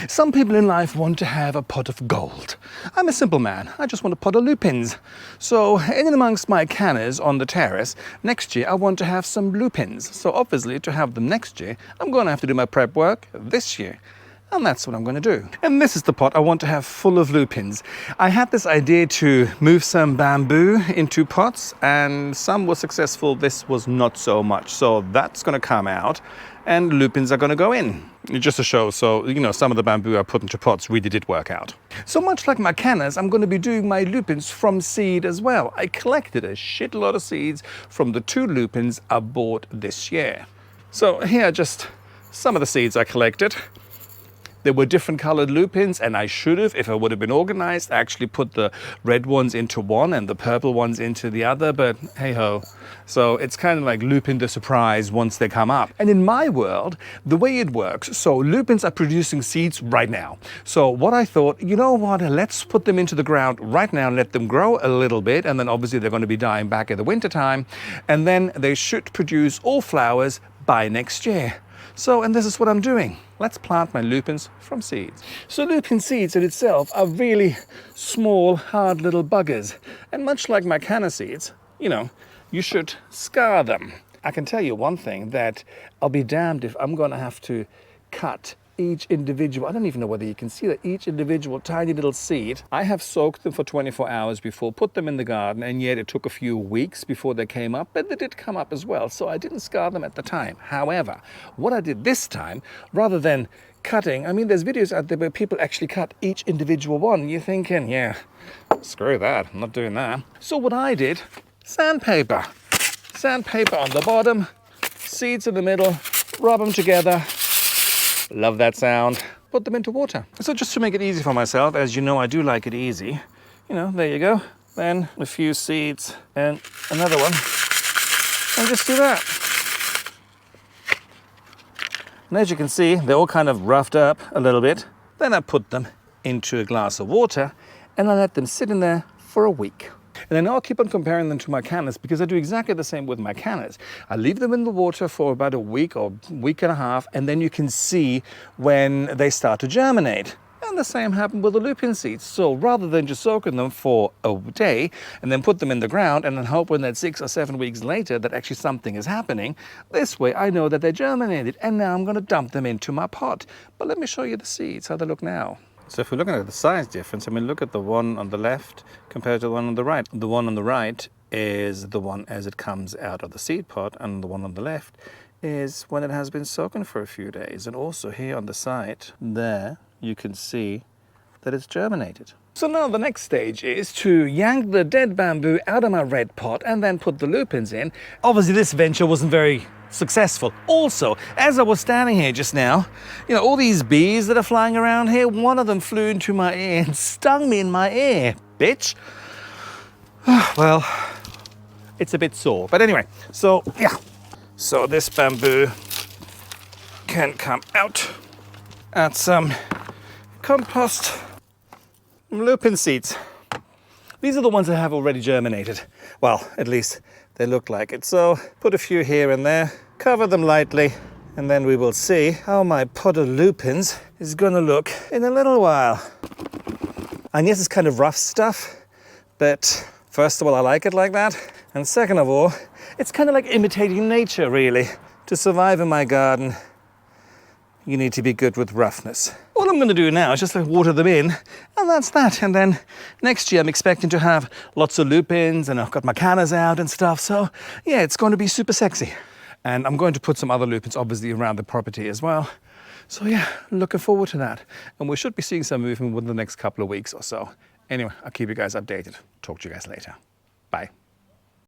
Some people in life want to have a pot of gold. I'm a simple man. I just want a pot of lupins. So in and amongst my cannas on the terrace, next year I want to have some lupins. So obviously to have them next year, I'm going to have to do my prep work this year. And that's what I'm going to do. And this is the pot I want to have full of lupins. I had this idea to move some bamboo into pots, and some were successful. This was not so much. So that's going to come out and lupins are going to go in. Just to show, so, you know, some of the bamboo I put into pots really did work out. So much like my cannas, I'm going to be doing my lupins from seed as well. I collected a shitload of seeds from the 2 lupins I bought this year. So here are just some of the seeds I collected. There were different colored lupins, and I should have, if I would have been organized, actually put the red ones into one and the purple ones into the other, but hey ho. So it's kind of like lupin the surprise once they come up. And in my world, the way it works, so lupins are producing seeds right now. So what I thought, you know what, let's put them into the ground right now, let them grow a little bit, and then obviously they're going to be dying back in the winter time, and then they should produce all flowers by next year. So, and this is what I'm doing. Let's plant my lupins from seeds. So lupin seeds in itself are really small, hard little buggers. And much like my canna seeds, you know, you should scar them. I can tell you one thing, that I'll be damned if I'm going to have to cut each individual, I don't even know whether you can see that, each individual tiny little seed. I have soaked them for 24 hours before, put them in the garden, and yet it took a few weeks before they came up, but they did come up as well, so I didn't scar them at the time. However, what I did this time, rather than cutting, I mean, there's videos out there where people actually cut each individual one. You're thinking, yeah, screw that, I'm not doing that. So what I did, sandpaper. Sandpaper on the bottom, seeds in the middle, rub them together. Love that sound. Put them into water. So just to make it easy for myself, as you know, I do like it easy. You know, there you go. Then a few seeds and another one. And just do that. And as you can see, they're all kind of roughed up a little bit. Then I put them into a glass of water and I let them sit in there for a week. And then I'll keep on comparing them to my cannas, because I do exactly the same with my cannas. I leave them in the water for about a week or week and a half, and then you can see when they start to germinate. And the same happened with the lupin seeds. So rather than just soaking them for a day and then put them in the ground and then hope when that 6 or 7 weeks later that actually something is happening, this way I know that they germinated, and now I'm going to dump them into my pot. But let me show you the seeds, how they look now. So if we're looking at the size difference, I mean, look at the one on the left compared to the one on the right. The one on the right is the one as it comes out of the seed pod, and the one on the left is when it has been soaking for a few days. And also here on the side, there, you can see that it's germinated. So now the next stage is to yank the dead bamboo out of my red pot and then put the lupins in. Obviously this venture wasn't very successful. Also, as I was standing here just now, you know, all these bees that are flying around here, one of them flew into my ear and stung me in my ear, bitch. Well, it's a bit sore. But anyway, so yeah. So this bamboo can come out. Add some compost, lupin seeds. These are the ones that have already germinated. Well, at least they look like it. So put a few here and there, cover them lightly, and then we will see how my pot of lupins is going to look in a little while. And yes, it's kind of rough stuff, but first of all, I like it like that. And second of all, it's kind of like imitating nature, really. To survive in my garden, you need to be good with roughness. All I'm going to do now is just like water them in, and that's that. And then next year I'm expecting to have lots of lupins, and I've got my cannas out and stuff. So yeah, it's going to be super sexy. And I'm going to put some other lupins obviously around the property as well. So yeah, looking forward to that. And we should be seeing some movement within the next couple of weeks or so. Anyway, I'll keep you guys updated. Talk to you guys later. Bye.